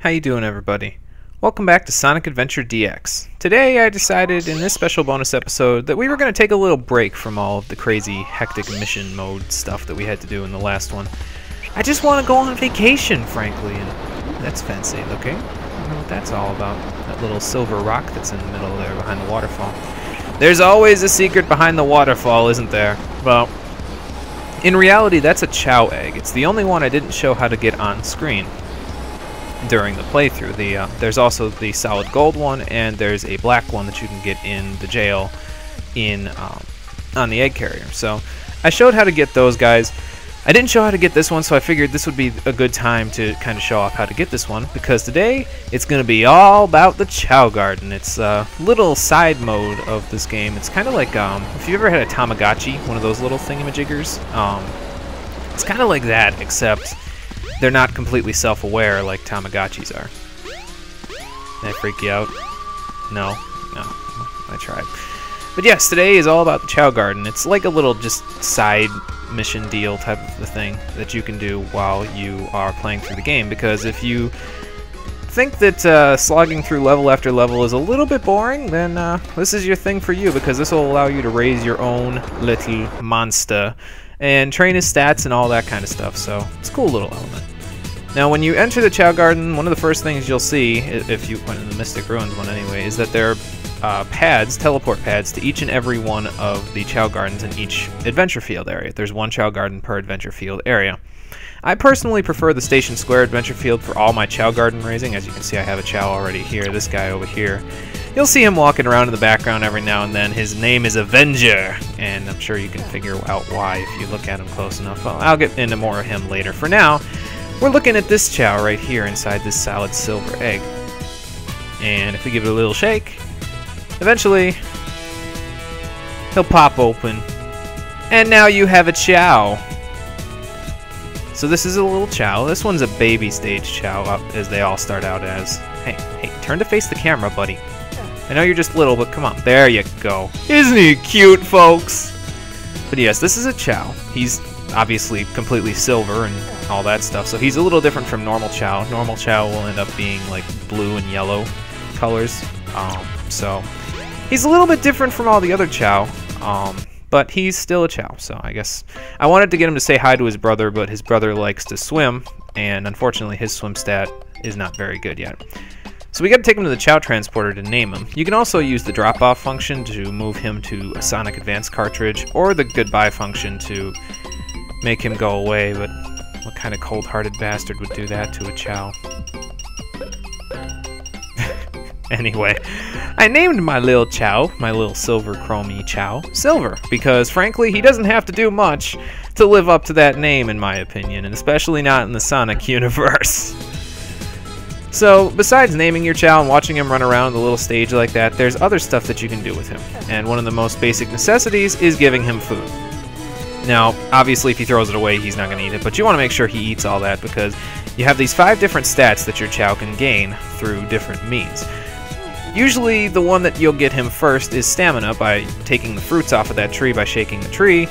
How you doing, everybody? Welcome back to Sonic Adventure DX. Today I decided in this special bonus episode that we were going to take a little break from all of the crazy hectic mission mode stuff that we had to do in the last one. I just want to go on vacation, frankly, and that's fancy, okay? I don't know what that's all about. That little silver rock that's in the middle there behind the waterfall. There's always a secret behind the waterfall, isn't there? Well, in reality, that's a Chao egg. It's the only one I didn't show how to get on screen during the playthrough. There's also the solid gold one, and there's a black one that you can get in the jail on the egg carrier. So I showed how to get those guys. I didn't show how to get this one, so I figured this would be a good time to kind of show off how to get this one, because today it's going to be all about the Chao Garden. It's a little side mode of this game. It's kind of like if you ever had a Tamagotchi, one of those little thingamajiggers. It's kind of like that, except they're not completely self-aware like Tamagotchis are. Did I freak you out? No? No. I tried. But yes, today is all about the Chao Garden. It's like a little just side mission deal type of a thing that you can do while you are playing through the game, because if you think that slogging through level after level is a little bit boring, then this is your thing for you, because this will allow you to raise your own little monster and train his stats and all that kind of stuff, so it's a cool little element. Now, when you enter the Chao Garden, one of the first things you'll see, if you went in the Mystic Ruins one anyway, is that there are pads, teleport pads, to each and every one of the Chao Gardens in each adventure field area. There's one Chao Garden per adventure field area. I personally prefer the Station Square adventure field for all my Chao Garden raising. As you can see, I have a Chao already here, this guy over here. You'll see him walking around in the background every now and then. His name is Avenger, and I'm sure you can figure out why if you look at him close enough. Well, I'll get into more of him later. For now, we're looking at this Chao right here inside this solid silver egg. And if we give it a little shake, eventually he'll pop open. And now you have a Chao. So this is a little Chao. This one's a baby stage Chao, as they all start out as. Hey, turn to face the camera, buddy. I know you're just little, but come on. There you go. Isn't he cute, folks? But yes, this is a Chao. He's obviously completely silver and all that stuff, so he's a little different from normal Chao. Normal Chao will end up being like blue and yellow colors. So he's a little bit different from all the other Chao, but he's still a Chao. So I guess I wanted to get him to say hi to his brother, but his brother likes to swim, and unfortunately his swim stat is not very good yet. So we got to take him to the Chao transporter to name him. You can also use the drop-off function to move him to a Sonic Advance cartridge, or the goodbye function to make him go away, but what kind of cold-hearted bastard would do that to a Chao? Anyway, I named my little Chao, my little silver chromey Chao, Silver, because frankly he doesn't have to do much to live up to that name, in my opinion, and especially not in the Sonic universe. So, besides naming your Chao and watching him run around the little stage like that, there's other stuff that you can do with him, and one of the most basic necessities is giving him food. Now, obviously if he throws it away, he's not going to eat it, but you want to make sure he eats all that, because you have these 5 different stats that your Chao can gain through different means. Usually the one that you'll get him first is stamina, by taking the fruits off of that tree by shaking the tree,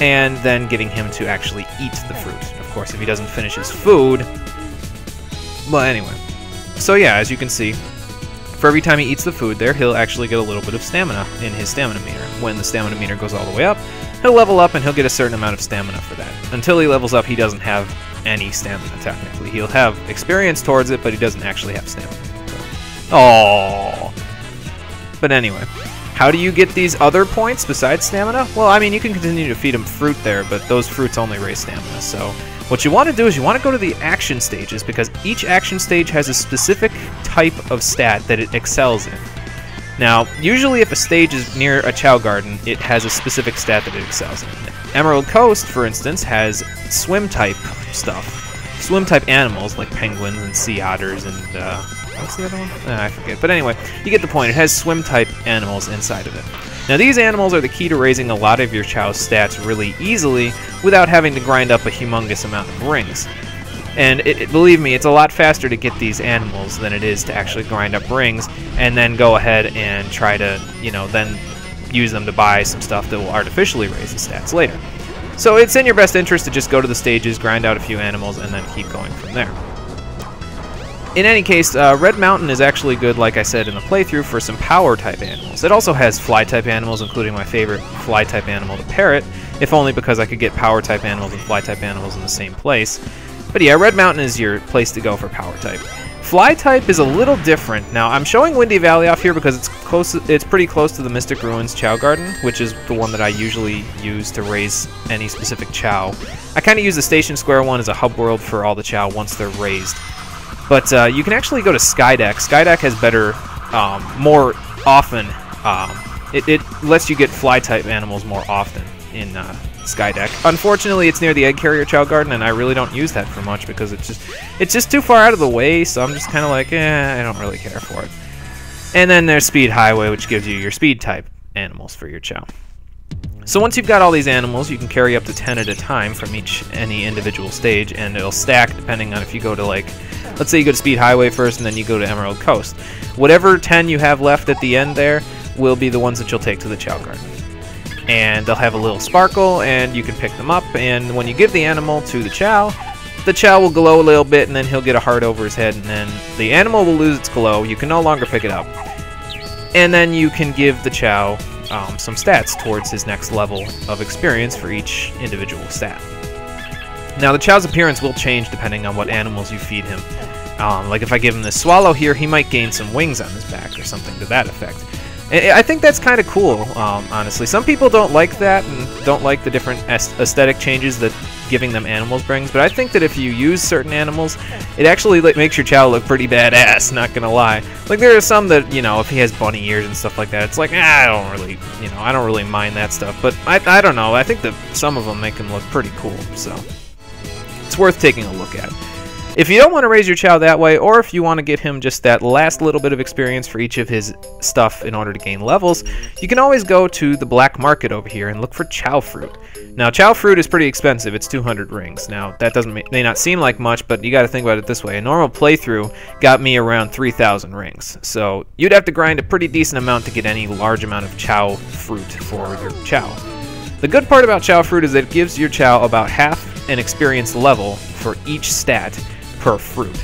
and then getting him to actually eat the fruit. Of course, if he doesn't finish his food. Well, anyway. So yeah, as you can see, for every time he eats the food there, he'll actually get a little bit of stamina in his stamina meter. When the stamina meter goes all the way up, he'll level up and he'll get a certain amount of stamina for that. Until he levels up, he doesn't have any stamina, technically. He'll have experience towards it, but he doesn't actually have stamina. Oh. But anyway, how do you get these other points besides stamina? Well, I mean, you can continue to feed him fruit there, but those fruits only raise stamina. So what you want to do is you want to go to the action stages, because each action stage has a specific type of stat that it excels in. Now, usually if a stage is near a Chao Garden, it has a specific stat that it excels in. Emerald Coast, for instance, has swim-type stuff. Swim-type animals, like penguins and sea otters and, what's the other one? I forget. But anyway, you get the point. It has swim-type animals inside of it. Now, these animals are the key to raising a lot of your Chao's stats really easily without having to grind up a humongous amount of rings. And believe me, it's a lot faster to get these animals than it is to actually grind up rings and then go ahead and try to, then use them to buy some stuff that will artificially raise the stats later. So it's in your best interest to just go to the stages, grind out a few animals, and then keep going from there. In any case, Red Mountain is actually good, like I said in the playthrough, for some power-type animals. It also has fly-type animals, including my favorite fly-type animal, the parrot, if only because I could get power-type animals and fly-type animals in the same place. But yeah, Red Mountain is your place to go for power-type. Fly-type is a little different. Now, I'm showing Windy Valley off here because it's pretty close to the Mystic Ruins Chao Garden, which is the one that I usually use to raise any specific Chao. I kind of use the Station Square one as a hub world for all the Chao once they're raised. But you can actually go to Skydeck. Skydeck has better, more often, it lets you get fly-type animals more often in Skydeck. Unfortunately, it's near the Egg Carrier Chao Garden, and I really don't use that for much because it's just too far out of the way, so I'm just kind of like, I don't really care for it. And then there's Speed Highway, which gives you your speed-type animals for your Chao. So once you've got all these animals, you can carry up to 10 at a time from any individual stage, and it'll stack depending on if you go to, like, let's say you go to Speed Highway first and then you go to Emerald Coast. Whatever 10 you have left at the end there will be the ones that you'll take to the Chao Garden. And they'll have a little sparkle, and you can pick them up, and when you give the animal to the Chao will glow a little bit, and then he'll get a heart over his head, and then the animal will lose its glow. You can no longer pick it up. And then you can give the Chao some stats towards his next level of experience for each individual stat. Now, the Chao's appearance will change depending on what animals you feed him. Like if I give him this swallow here, he might gain some wings on his back or something to that effect. I think that's kind of cool, honestly. Some people don't like that and don't like the different aesthetic changes that giving them animals brings, but I think that if you use certain animals, it actually makes your Chao look pretty badass, not gonna lie. Like, there are some that, you know, if he has bunny ears and stuff like that, it's like, I don't really mind that stuff, but I don't know, I think that some of them make him look pretty cool, so it's worth taking a look at. If you don't want to raise your Chao that way, or if you want to get him just that last little bit of experience for each of his stuff in order to gain levels, you can always go to the black market over here and look for Chao fruit. Now, Chao fruit is pretty expensive. It's 200 rings. Now, that may not seem like much, but you got to think about it this way. A normal playthrough got me around 3,000 rings. So you'd have to grind a pretty decent amount to get any large amount of Chao fruit for your Chao. The good part about Chao fruit is that it gives your Chao about half an experience level for each stat per fruit.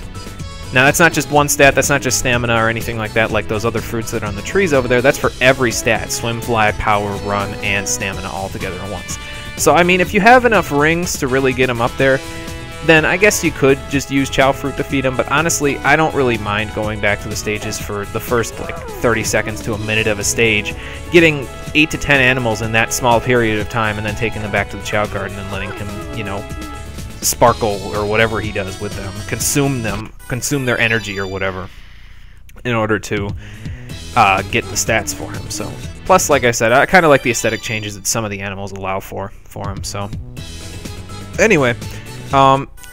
Now, that's not just one stat, that's not just stamina or anything like that, like those other fruits that are on the trees over there. That's for every stat: swim, fly, power, run, and stamina all together at once. So, I mean, if you have enough rings to really get them up there, then I guess you could just use Chao fruit to feed them, but honestly, I don't really mind going back to the stages for the first, like, 30 seconds to a minute of a stage, getting 8 to 10 animals in that small period of time, and then taking them back to the Chao Garden and letting him, you know, sparkle or whatever he does with them, consume their energy or whatever, in order to get the stats for him. So, plus, like I said, I kind of like the aesthetic changes that some of the animals allow for him. So, anyway,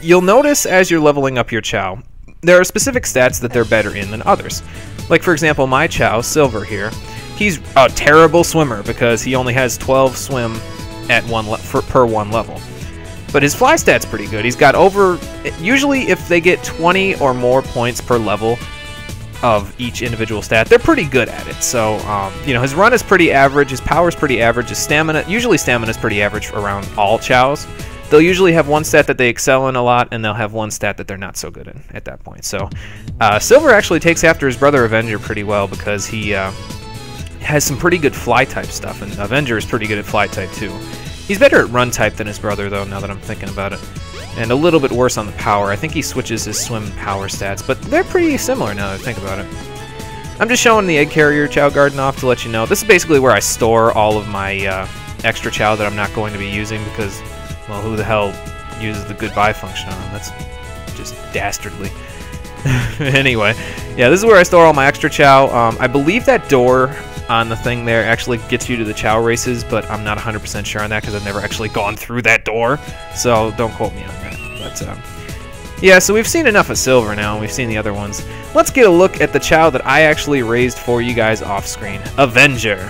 you'll notice as you're leveling up your Chao, there are specific stats that they're better in than others. Like, for example, my Chao, Silver here, he's a terrible swimmer because he only has 12 swim at per one level. But his fly stat's pretty good. He's got usually if they get 20 or more points per level of each individual stat, they're pretty good at it. So, you know, his run is pretty average, his power's pretty average, his usually stamina's pretty average around all Chaos. They'll usually have one stat that they excel in a lot, and they'll have one stat that they're not so good in at that point. So, Silver actually takes after his brother Avenger pretty well because he has some pretty good fly-type stuff, and Avenger is pretty good at fly-type too. He's better at run-type than his brother, though, now that I'm thinking about it. And a little bit worse on the power. I think he switches his swim power stats, but they're pretty similar now that I think about it. I'm just showing the Egg Carrier Chao Garden off to let you know. This is basically where I store all of my extra Chao that I'm not going to be using because, well, who the hell uses the goodbye function on them? That's just dastardly. Anyway, yeah, this is where I store all my extra Chao. I believe that door on the thing there actually gets you to the Chao races, but I'm not 100% sure on that because I've never actually gone through that door, so don't quote me on that. But yeah, so we've seen enough of Silver now, and we've seen the other ones. Let's get a look at the Chao that I actually raised for you guys off screen, Avenger.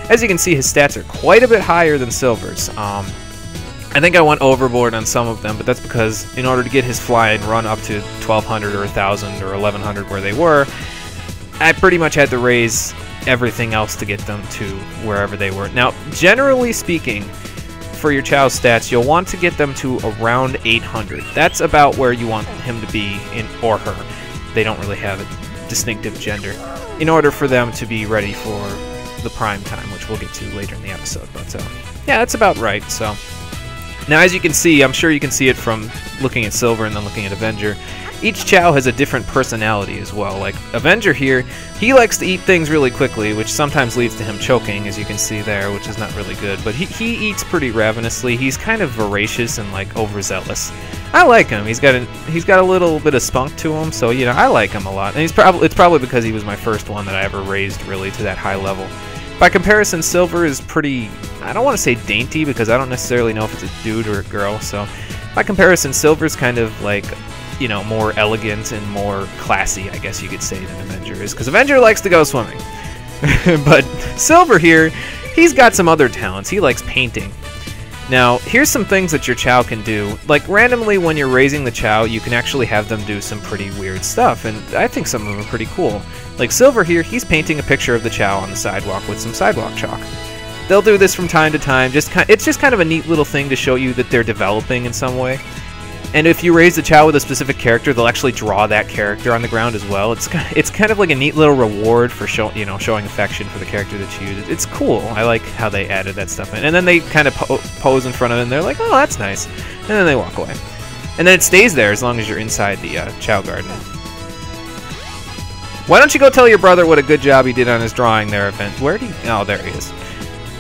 As you can see, his stats are quite a bit higher than Silver's. I think I went overboard on some of them, but that's because in order to get his fly and run up to 1200 or 1000 or 1100 where they were, I pretty much had to raise everything else to get them to wherever they were. Now, generally speaking, for your Chao stats, you'll want to get them to around 800. That's about where you want him to be, or her. they don't really have a distinctive gender, in order for them to be ready for the prime time, which we'll get to later in the episode. But yeah, that's about right. So now, as you can see, I'm sure you can see it from looking at Silver and then looking at Avenger, each Chao has a different personality as well. Like Avenger here, he likes to eat things really quickly, which sometimes leads to him choking, as you can see there, which is not really good. But he eats pretty ravenously. He's kind of voracious and like overzealous. I like him. He's got a little bit of spunk to him, so you know I like him a lot. And it's probably because he was my first one that I ever raised really to that high level. By comparison, Silver is pretty, I don't want to say dainty because I don't necessarily know if it's a dude or a girl. So by comparison, Silver's kind of like, you know, more elegant and more classy, I guess you could say, than Avenger is, because Avenger likes to go swimming. But Silver here, he's got some other talents. He likes painting. Now, here's some things that your Chao can do. Like, randomly when you're raising the Chao, you can actually have them do some pretty weird stuff, and I think some of them are pretty cool. Like Silver here, he's painting a picture of the Chao on the sidewalk with some sidewalk chalk. They'll do this from time to time. It's just kind of a neat little thing to show you that they're developing in some way. And if you raise the Chao with a specific character, they'll actually draw that character on the ground as well. It's kind of like a neat little reward for showing affection for the character that you use. It's cool. I like how they added that stuff in. And then they kind of pose in front of it, and they're like, oh, that's nice. And then they walk away. And then it stays there as long as you're inside the Chao Garden. Why don't you go tell your brother what a good job he did on his drawing there, Avenger? Where'd he? Oh, there he is.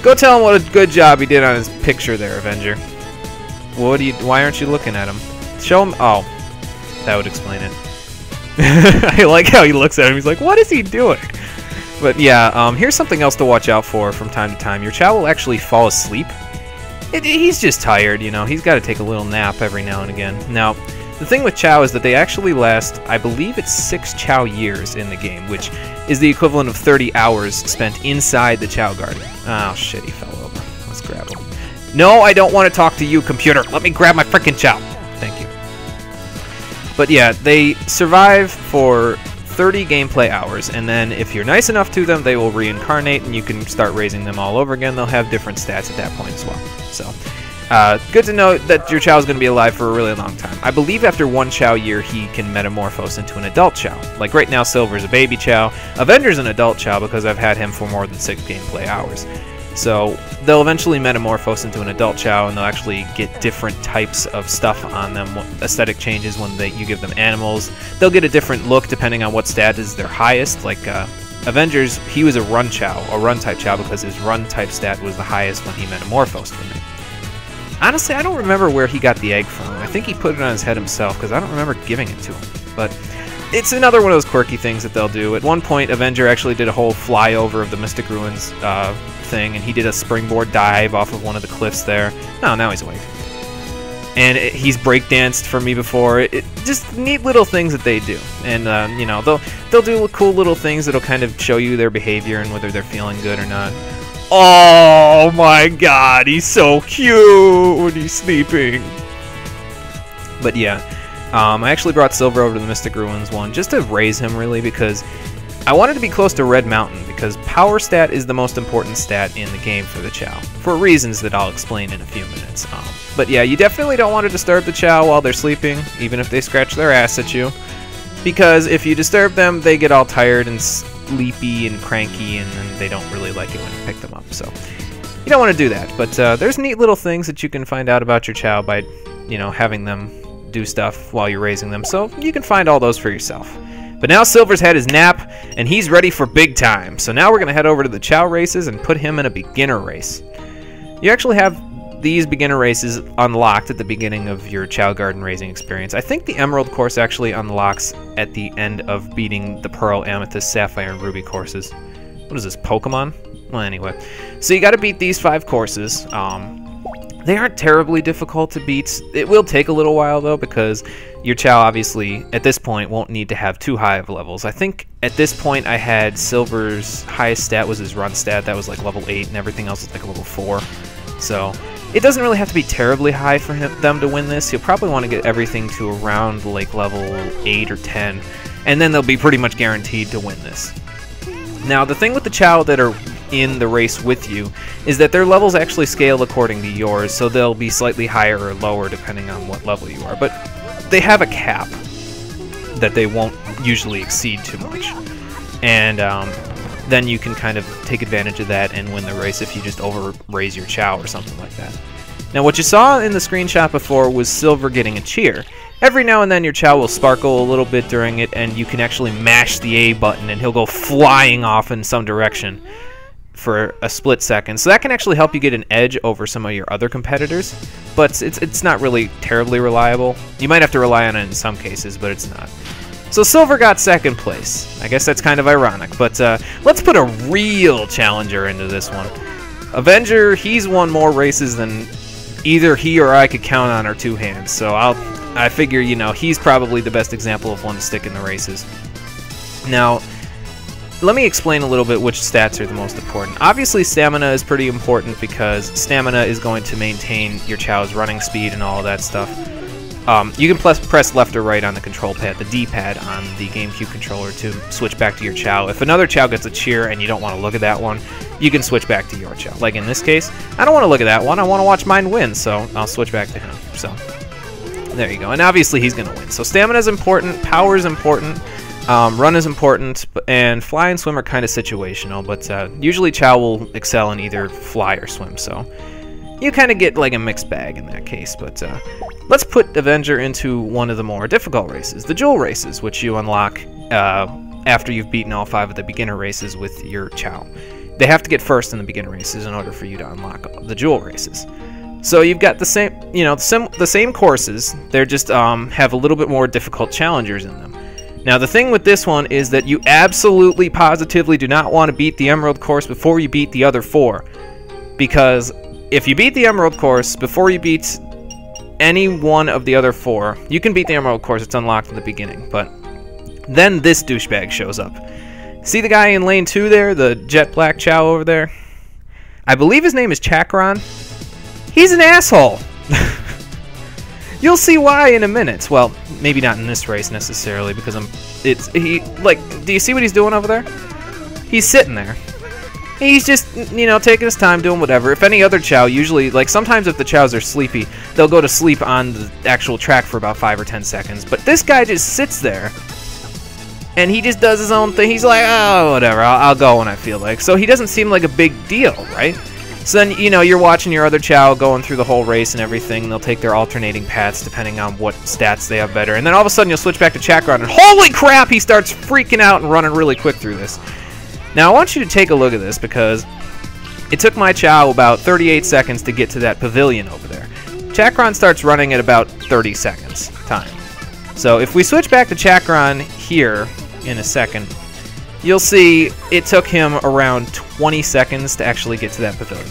Go tell him what a good job he did on his picture there, Avenger. Why aren't you looking at him? Show him. Oh, that would explain it. I like how he looks at him. He's like, what is he doing? But yeah, here's something else to watch out for from time to time. Your Chao will actually fall asleep. He's just tired, you know. He's got to take a little nap every now and again. Now, the thing with Chao is that they actually last, I believe it's 6 Chao years in the game, which is the equivalent of 30 hours spent inside the Chao Garden. Oh shit, he fell over. Let's grab him. No, I don't want to talk to you, computer. Let me grab my frickin' Chao. Thank you. But yeah, they survive for 30 gameplay hours, and then if you're nice enough to them, they will reincarnate, and you can start raising them all over again. They'll have different stats at that point as well. So, good to know that your Chao is going to be alive for a really long time. I believe after 1 Chao year, he can metamorphose into an adult Chao. Like right now, Silver's a baby Chao. Avenger's an adult Chao because I've had him for more than 6 gameplay hours. So they'll eventually metamorphose into an adult Chao, and they'll actually get different types of stuff on them. Aesthetic changes when you give them animals. They'll get a different look depending on what stat is their highest. Like Avengers, he was a run Chao, a run type Chao, because his run type stat was the highest when he metamorphosed from it. Honestly, I don't remember where he got the egg from. I think he put it on his head himself, because I don't remember giving it to him. But it's another one of those quirky things that they'll do. At one point, Avenger actually did a whole flyover of the Mystic Ruins thing, and he did a springboard dive off of one of the cliffs there. No, now he's awake. And he's breakdanced for me before. Just neat little things that they do. And, you know, they'll do cool little things that'll kind of show you their behavior and whether they're feeling good or not. Oh my god, he's so cute when he's sleeping. But yeah, I actually brought Silver over to the Mystic Ruins one just to raise him, really, because I wanted to be close to Red Mountain, because power stat is the most important stat in the game for the Chao, for reasons that I'll explain in a few minutes. But yeah, you definitely don't want to disturb the Chao while they're sleeping, even if they scratch their ass at you, because if you disturb them, they get all tired and sleepy and cranky, and then they don't really like it when you pick them up. So you don't want to do that. But there's neat little things that you can find out about your Chao by, you know, having them do stuff while you're raising them. So you can find all those for yourself. But now Silver's had his nap, and he's ready for big time. So now we're going to head over to the Chao races and put him in a beginner race. You actually have these beginner races unlocked at the beginning of your Chao Garden raising experience. I think the Emerald course actually unlocks at the end of beating the Pearl, Amethyst, Sapphire, and Ruby courses. What is this, Pokemon? Well, anyway. So you got to beat these 5 courses. They aren't terribly difficult to beat. It will take a little while, though, because your Chao, obviously, at this point, won't need to have too high of levels. I think at this point I had Silver's highest stat was his run stat. That was like level 8, and everything else was like level 4. So it doesn't really have to be terribly high for them to win this. You'll probably want to get everything to around like level 8 or 10, and then they'll be pretty much guaranteed to win this. Now, the thing with the Chao that are in the race with you is that their levels actually scale according to yours, so they'll be slightly higher or lower depending on what level you are. But they have a cap that they won't usually exceed too much. And then you can kind of take advantage of that and win the race if you just over-raise your Chao or something like that. Now, what you saw in the screenshot before was Silver getting a cheer. Every now and then your Chao will sparkle a little bit during it, and you can actually mash the A button, and he'll go flying off in some direction for a split second. So that can actually help you get an edge over some of your other competitors, but it's not really terribly reliable. You might have to rely on it in some cases, but it's not. So Silver got second place. I guess that's kind of ironic, but let's put a real challenger into this one. Avenger, he's won more races than either he or I could count on our two hands, so I figure, you know, he's probably the best example of one to stick in the races. Now, let me explain a little bit which stats are the most important. Obviously, stamina is pretty important because stamina is going to maintain your Chao's running speed and all of that stuff. You can press left or right on the control pad, the D-pad on the GameCube controller to switch back to your Chao. If another Chao gets a cheer and you don't want to look at that one, you can switch back to your Chao. Like in this case, I don't want to look at that one. I want to watch mine win, so I'll switch back to him. So there you go. And obviously he's going to win. So stamina is important, power is important, run is important, and fly and swim are kind of situational, but usually Chao will excel in either fly or swim, so you kind of get like a mixed bag in that case. But let's put Avenger into one of the more difficult races, the Jewel races, which you unlock after you've beaten all 5 of the beginner races with your Chao. They have to get first in the beginner races in order for you to unlock the Jewel races. So you've got the same, you know, the same courses. They're just have a little bit more difficult challengers in them. Now the thing with this one is that you absolutely positively do not want to beat the Emerald course before you beat the other 4, because if you beat the Emerald course before you beat any one of the other 4, you can beat the Emerald course, it's unlocked in the beginning, but then this douchebag shows up. See the guy in lane 2 there, the jet black Chao over there? I believe his name is Chacron. He's an asshole! You'll see why in a minute. Well, maybe not in this race necessarily, because do you see what he's doing over there? He's sitting there. He's just, you know, taking his time doing whatever. If any other Chao, usually, like sometimes if the Chaos are sleepy, they'll go to sleep on the actual track for about 5 or 10 seconds. But this guy just sits there, and he just does his own thing. He's like, oh, whatever, I'll go when I feel like. So he doesn't seem like a big deal, right? So then, you know, you're watching your other Chao going through the whole race and everything. They'll take their alternating paths depending on what stats they have better. And then all of a sudden you'll switch back to Chacron, and holy crap, he starts freaking out and running really quick through this. Now, I want you to take a look at this because it took my Chao about 38 seconds to get to that pavilion over there. Chacron starts running at about 30 seconds time. So if we switch back to Chacron here in a second, you'll see it took him around 20 seconds to actually get to that pavilion.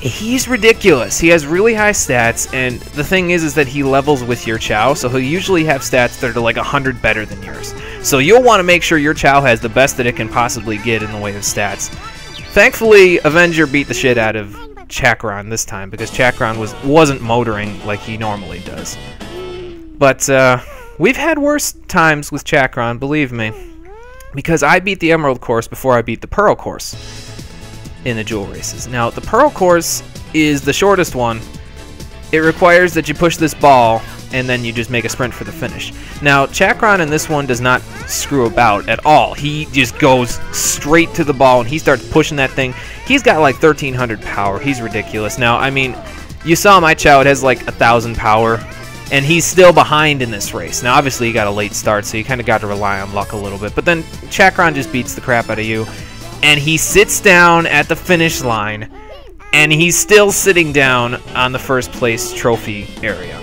He's ridiculous. He has really high stats, and the thing is that he levels with your Chao, so he'll usually have stats that are like 100 better than yours. So you'll want to make sure your Chao has the best that it can possibly get in the way of stats. Thankfully, Avenger beat the shit out of Chacron this time, because Chacron wasn't motoring like he normally does. But we've had worse times with Chacron, believe me. Because I beat the Emerald course before I beat the Pearl course in the Jewel races. Now, the Pearl course is the shortest one. It requires that you push this ball, and then you just make a sprint for the finish. Now, Chacron in this one does not screw about at all. He just goes straight to the ball, and he starts pushing that thing. He's got like 1,300 power. He's ridiculous. Now, I mean, you saw my Chao, it has like 1,000 power. And he's still behind in this race. Now, obviously, he got a late start, so you kind of got to rely on luck a little bit. But then Chacron just beats the crap out of you. And he sits down at the finish line. And he's still sitting down on the first place trophy area.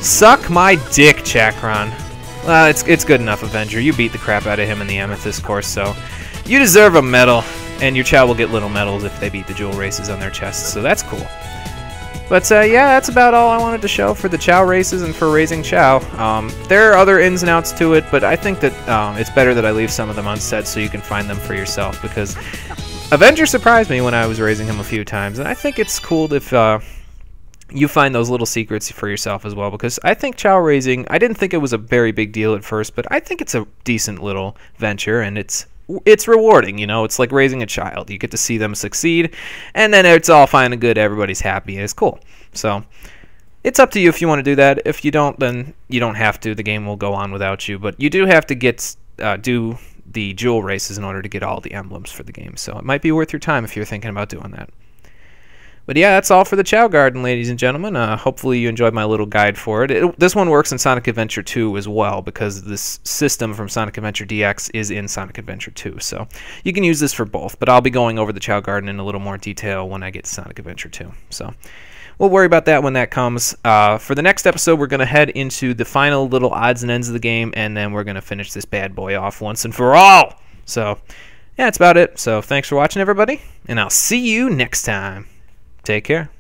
Suck my dick, Chacron. Well, it's good enough, Avenger. You beat the crap out of him in the Amethyst course, so you deserve a medal. And your Chao will get little medals if they beat the Jewel races on their chests, so that's cool. But yeah, that's about all I wanted to show for the Chao races and for raising Chao. There are other ins and outs to it, but I think that it's better that I leave some of them unsaid so you can find them for yourself, because Avenger surprised me when I was raising him a few times, and I think it's cool if you find those little secrets for yourself as well, because I think Chao raising, I didn't think it was a very big deal at first, but I think it's a decent little venture, and it's rewarding, you know. It's like raising a child. You get to see them succeed, and then it's all fine and good. Everybody's happy, and it's cool. So It's up to you if you want to do that. If you don't, then you don't have to. The game will go on without you. But you do have to do the jewel races in order to get all the emblems for the game. So it might be worth your time if you're thinking about doing that. But yeah, that's all for the Chao Garden, ladies and gentlemen. Hopefully you enjoyed my little guide for it. This one works in Sonic Adventure 2 as well, because this system from Sonic Adventure DX is in Sonic Adventure 2. So you can use this for both, but I'll be going over the Chao Garden in a little more detail when I get to Sonic Adventure 2. So we'll worry about that when that comes. For the next episode, we're going to head into the final little odds and ends of the game, and then we're going to finish this bad boy off once and for all. So yeah, that's about it. So thanks for watching, everybody, and I'll see you next time. Take care.